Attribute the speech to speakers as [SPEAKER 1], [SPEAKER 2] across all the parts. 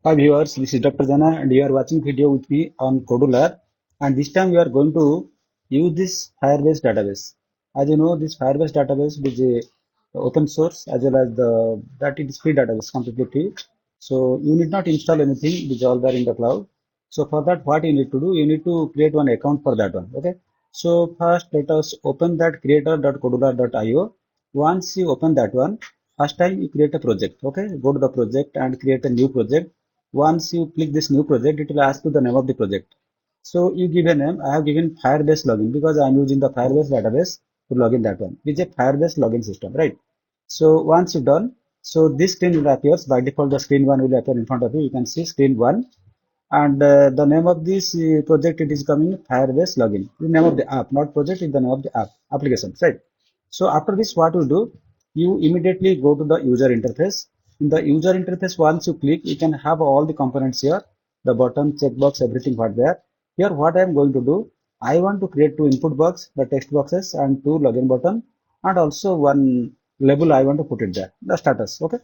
[SPEAKER 1] Hi viewers, this is Dr. Jana and you are watching video with me on Kodular, and this time we are going to use this Firebase database. As you know, this Firebase database is a open source as well as that it is free database, completely free. So you need not install anything, it is all there in the cloud. So for that, what you need to do, you need to create one account for that one. Okay. So first let us open that creator.kodular.io. Once you open that one, first time you create a project. Okay, go to the project and create a new project. Once you click this new project, it will ask you the name of the project. So you give a name. I have given Firebase login because I am using the Firebase database to login that one. It's a Firebase login system, right? So once you're done, so this screen will appears by default. The screen one will appear in front of you. You can see screen one, and the name of this project it is coming Firebase login. The name of the app, not project, is the name of the app application, right? So after this, what you do, you immediately go to the user interface. In the user interface, once you click, you can have all the components here, the button, checkbox, everything what there. Here, what I am going to do, I want to create two input box, the text boxes, and two login button, and also one label I want to put it there, the status. Okay.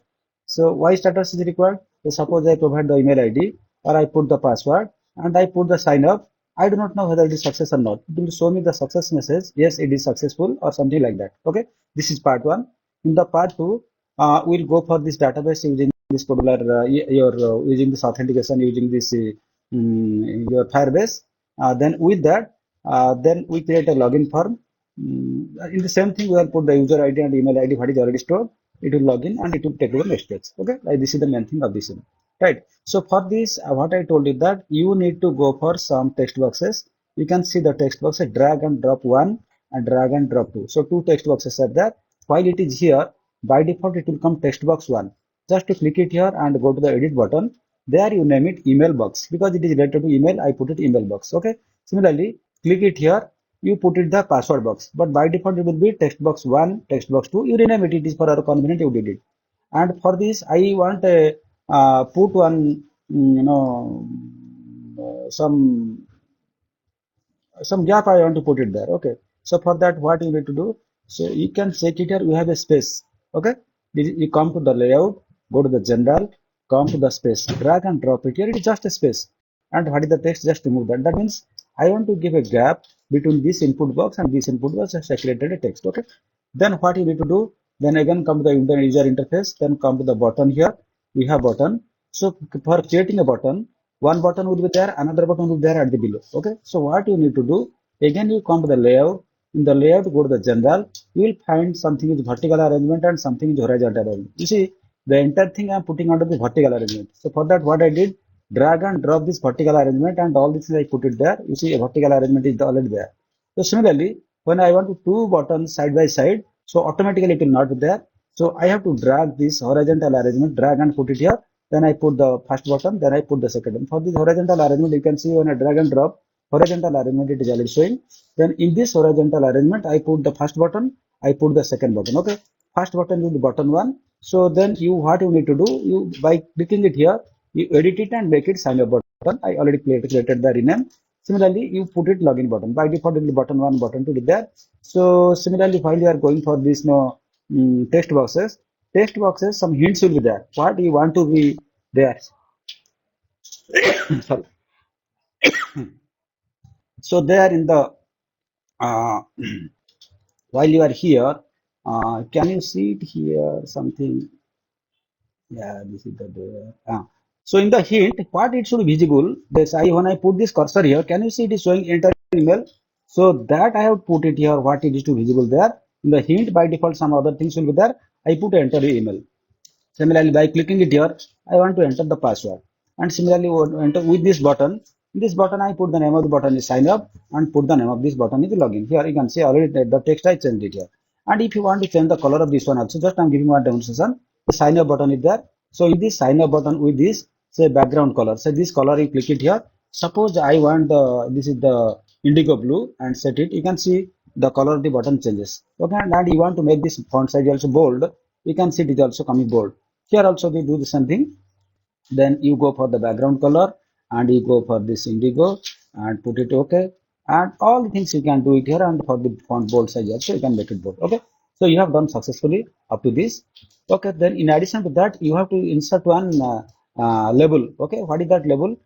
[SPEAKER 1] So why status is required? So suppose I provide the email ID or I put the password and I put the sign up. I do not know whether it is success or not. It will show me the success message. Yes, it is successful or something like that. Okay. This is part one. In the part two, we'll go for this database using this modular, your using this authentication using this your Firebase. Then with that, then we create a login form. In the same thing, we will put the user ID and email ID what is already stored. It will log in and it will take to the next page. Okay, like this is the main thing of this. Right. So for this, what I told you that you need to go for some text boxes. You can see the text boxes, drag and drop one and drag and drop two. So two text boxes are there. While it is here, by default, it will come text box one. Just to click it here and go to the edit button. There you name it email box because it is related to email. I put it email box. Okay. Similarly, click it here. You put it the password box, but by default it will be text box one, text box two. You rename it. It is for our convenience. You did it. And for this, I want a put one, some gap I want to put it there. Okay. So for that, what you need to do? So you can check it here. We have a space. Okay. You come to the layout, go to the general, come to the space, drag and drop it here. It is just a space. And what is the text? Just remove that. That means I want to give a gap between this input box and this input box. Just I created a text. Okay. Then what you need to do? Then again come to the user interface. Then come to the button here. We have button. So for creating a button, one button will be there, another button will be there at the below. Okay. So what you need to do, again you come to the layout. In the layout, go to the general. You will find something is vertical arrangement and something is horizontal arrangement. You see, the entire thing I am putting under the vertical arrangement. So for that, what I did, drag and drop this vertical arrangement and all this I put it there. You see, a vertical arrangement is already there. So similarly, when I want to two buttons side by side, so automatically it will not be there. So I have to drag this horizontal arrangement, drag and put it here. Then I put the first button, then I put the second one. For this horizontal arrangement, you can see when I drag and drop, horizontal arrangement it is already showing. Then in this horizontal arrangement, I put the first button, I put the second button. Okay, first button will be button one. So then you what you need to do, you by clicking it here, you edit it and make it sign up button. I already created the rename. Similarly, you put it login button. By default, it will be button one, button two is there. So similarly, while you are going for this no text boxes, some hints will be there. What you want to be there. Sorry. So there in the uh, while you are here, can you see it here? Something. Yeah, this is the there. So in the hint, what it should be visible. This I when I put this cursor here, can you see it is showing enter email? So that I have put it here. What it is to visible there. In the hint by default, some other things will be there. I put enter email. Similarly, by clicking it here, I want to enter the password. And similarly, enter with this button, I put the name of the button is sign up and put the name of this button is login. Here you can see already the text I changed it here. And if you want to change the color of this one also, just I'm giving one demonstration. The sign up button is there. So in this sign up button with this, say background color. So this color, you click it here. Suppose I want this is the indigo blue and set it. You can see the color of the button changes. Okay, and you want to make this font size also bold. You can see it is also coming bold. Here also we do the same thing. Then you go for the background color and you go for this indigo and put it okay. And all the things you can do it here and for the font bold size also you can make it bold. Okay. So you have done successfully up to this. Okay. Then in addition to that, you have to insert one label. Okay, what is that label?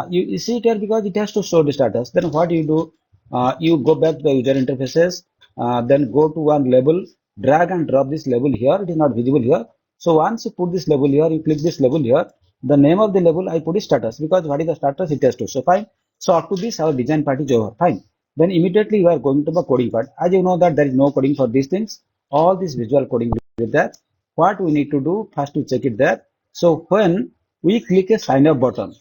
[SPEAKER 1] You see it here because it has to show the status. Then what you do? You go back to the user interfaces, then go to one label, drag and drop this label here. It is not visible here. So once you put this label here, you click this label here. The name of the label I put is status because what is the status? It has to show. Fine. So up to this, our design part is over. Fine. Then immediately you are going to the coding part. As you know that there is no coding for these things. All this visual coding with that. What we need to do first to check it there. So when we click a sign up button,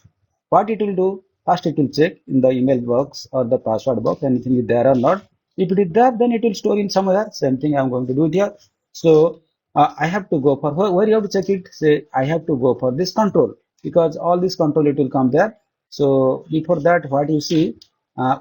[SPEAKER 1] what it will do? First it will check in the email box or the password box anything is there or not. If it is there, then it will store in somewhere. Same thing I'm going to do it here. So I have to go for where you have to check it. Say I have to go for this control because all this control it will come there. So before that, what you see,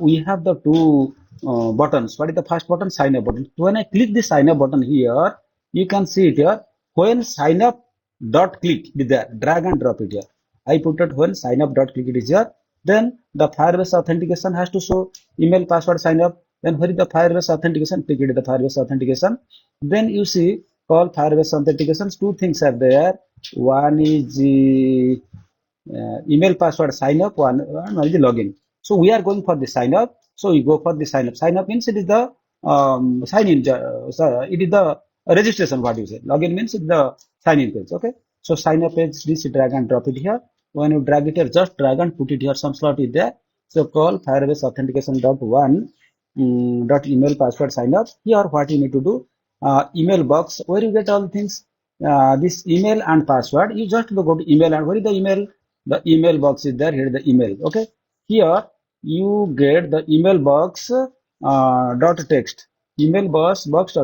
[SPEAKER 1] we have the two buttons. What is the first button? Sign up button. When I click the sign up button here, you can see it here. When sign up dot click is there, drag and drop it here. I put it when sign up dot click it is here. Then the Firebase authentication has to show email password sign up. Then where is the Firebase authentication? Click it the Firebase authentication. Then you see call Firebase authentications. Two things are there. One is the email password sign up, one is the login. So we are going for the sign up. So you go for the sign up. Sign up means it is the sign in. It is the registration. What you say? Login means it's the sign in page. Okay. So sign up page. This drag and drop it here. When you drag it here, just drag and put it here. Some slot is there. So call Firebase authentication dot one dot email password sign up. Here what you need to do. Email box where you get all things. This email and password. You just go to email and where is the email? The email box is there. Here is the email. Okay. Here you get the email box dot text. Email box dot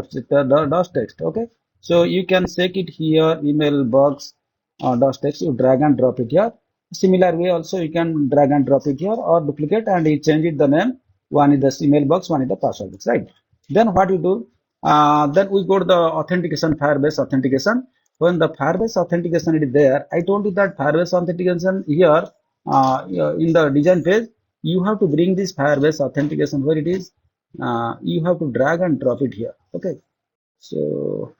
[SPEAKER 1] text. Okay. So you can check it here. Email box dot text. You drag and drop it here. Similar way also you can drag and drop it here or duplicate and you change it the name. One is the email box, one is the password box. Right. Then what you do? Then we go to the authentication, Firebase authentication. When the Firebase authentication is there, I told you that Firebase authentication here in the design page, you have to bring this Firebase authentication where it is. You have to drag and drop it here. Okay. So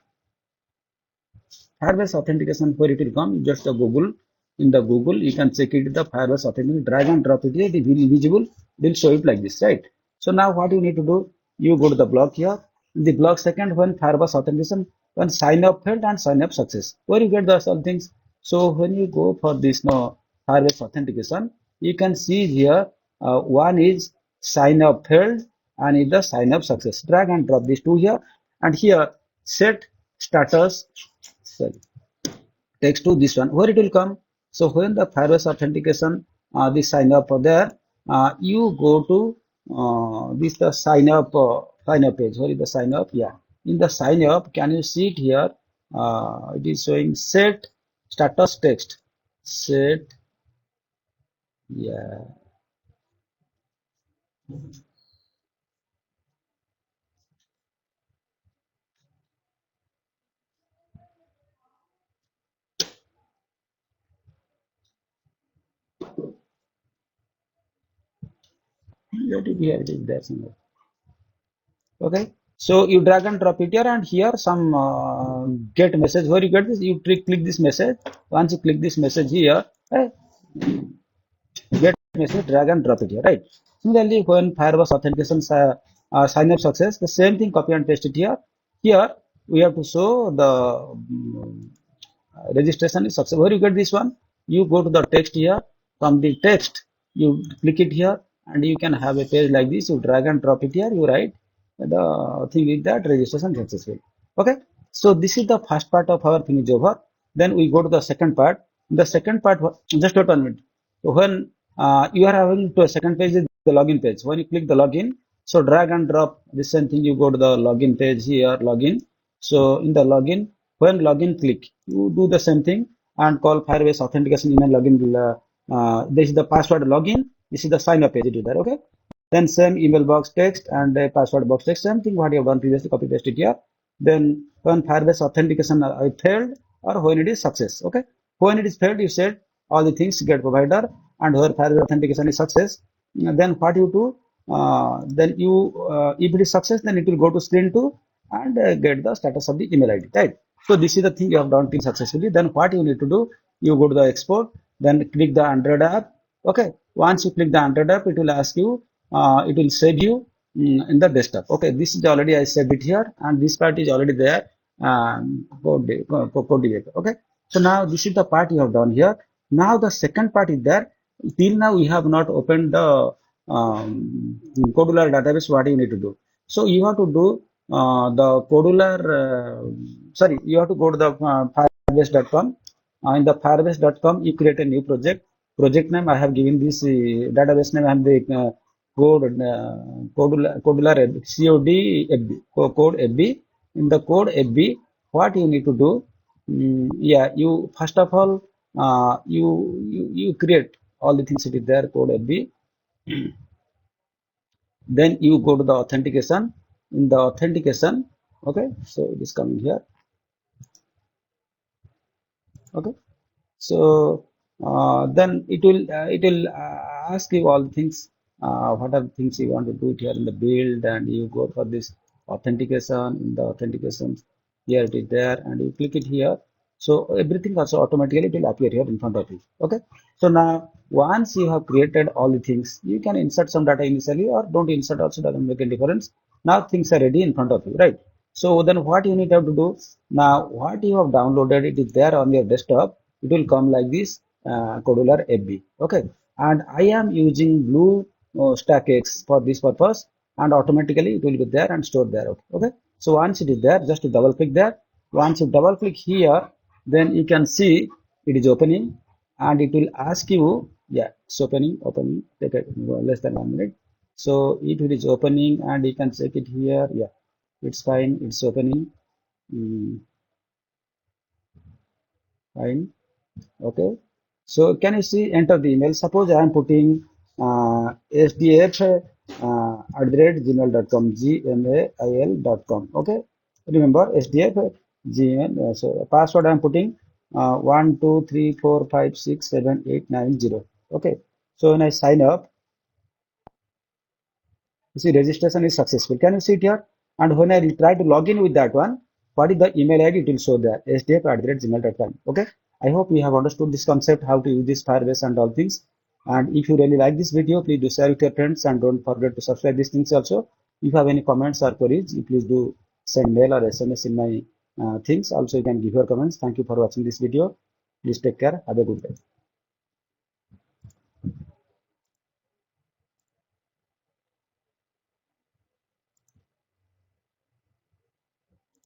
[SPEAKER 1] Firebase authentication where it will come, just the Google. In the Google, you can check it the Firebase authentication, drag and drop it here, it will be visible, will show it like this, right? So now what you need to do, you go to the block here. In the block second, when Firebase authentication, when sign up failed and sign up success, where you get the some things. So when you go for this no Firebase authentication, you can see here one is sign up failed and is the sign up success. Drag and drop these two here, and here set status. Sorry, text to this one where it will come. So when the Firebase authentication this sign up there, you go to this the sign up page. Where is the sign up? Yeah, in the sign up, can you see it here? It is showing set status text. Set, yeah. Let it be here. It is there somewhere. Okay. So you drag and drop it here, and here some get message. Where you get this? You click this message. Once you click this message here, eh, get message, drag and drop it here, right? Similarly, when Firebase authentication sign up success, the same thing, copy and paste it here. Here we have to show the registration is success. Where you get this one? You go to the text here. From the text, you click it here, and you can have a page like this. You drag and drop it here. You write the thing is that registration successful. Okay. So this is the first part of our thing is over. Then we go to the second part. The second part, just wait 1 minute. So when you are having to a second page is the login page. When you click the login, so drag and drop the same thing. You go to the login page here, login. So in the login, when login click, you do the same thing and call Firebase authentication email login. This is the password login. This is the sign up page. You do that. Okay. Then same email box text and a password box text. Same thing what you have done previously. Copy paste it here. Then when Firebase authentication failed or when it is success. Okay. When it is failed, you said all the things get provider and where Firebase authentication is success. Then what you do? Then you if it is success, then it will go to screen 2 and get the status of the email ID. Right. So this is the thing you have done successfully. Then what you need to do? you go to the export, then click the Android app. Okay, once you click the Android app, it will ask you, it will save you in the desktop. Okay, this is already I saved it here, and this part is already there. Code. Okay, so now this is the part you have done here. Now the second part is there. Till now we have not opened the kodular database. What you need to do? So you have to do the kodular. Sorry, you have to go to the firebase.com. In the firebase.com, you create a new project. Project name I have given this database name. I have the kodular code FB. In the code FB, what you need to do? Yeah, you first of all you create all the things it is there code FB. Then you go to the authentication. In the authentication, okay, so it is coming here. Okay, so then it will ask you all the things, what are the things you want to do it here in the build, and you go for this authentication. In the authentication, here it is there, and you click it here. So everything also automatically it will appear here in front of you. Okay, so now once you have created all the things, you can insert some data initially or don't insert, also doesn't make a difference. Now things are ready in front of you, right? So then what you need to have to do now, what you have downloaded, it is there on your desktop. It will come like this, kodular FB. Okay, and I am using blue stack X for this purpose, and automatically it will be there and stored there. Okay, so once it is there, just to double click there. Once you double click here, then you can see it is opening, and it will ask you, yeah, it's opening, take less than 1 minute. So it is opening, and you can check it here. Yeah, it's fine, it's opening. Fine. Okay, so can you see, enter the email? Suppose I am putting sdf at the rate gmail.com, gmail.com. Okay, remember sdf gmail. So password I am putting 1234567890. Okay, so when I sign up, you see registration is successful. Can you see it here? And when I try to log in with that one, what is the email ID? It will show there, sdf@gmail.com. Okay. I hope you have understood this concept, how to use this Firebase and all things. And if you really like this video, please do share with your friends, and don't forget to subscribe these things also. If you have any comments or queries, you please do send mail or SMS in my things. Also, you can give your comments. Thank you for watching this video. Please take care. Have a good day.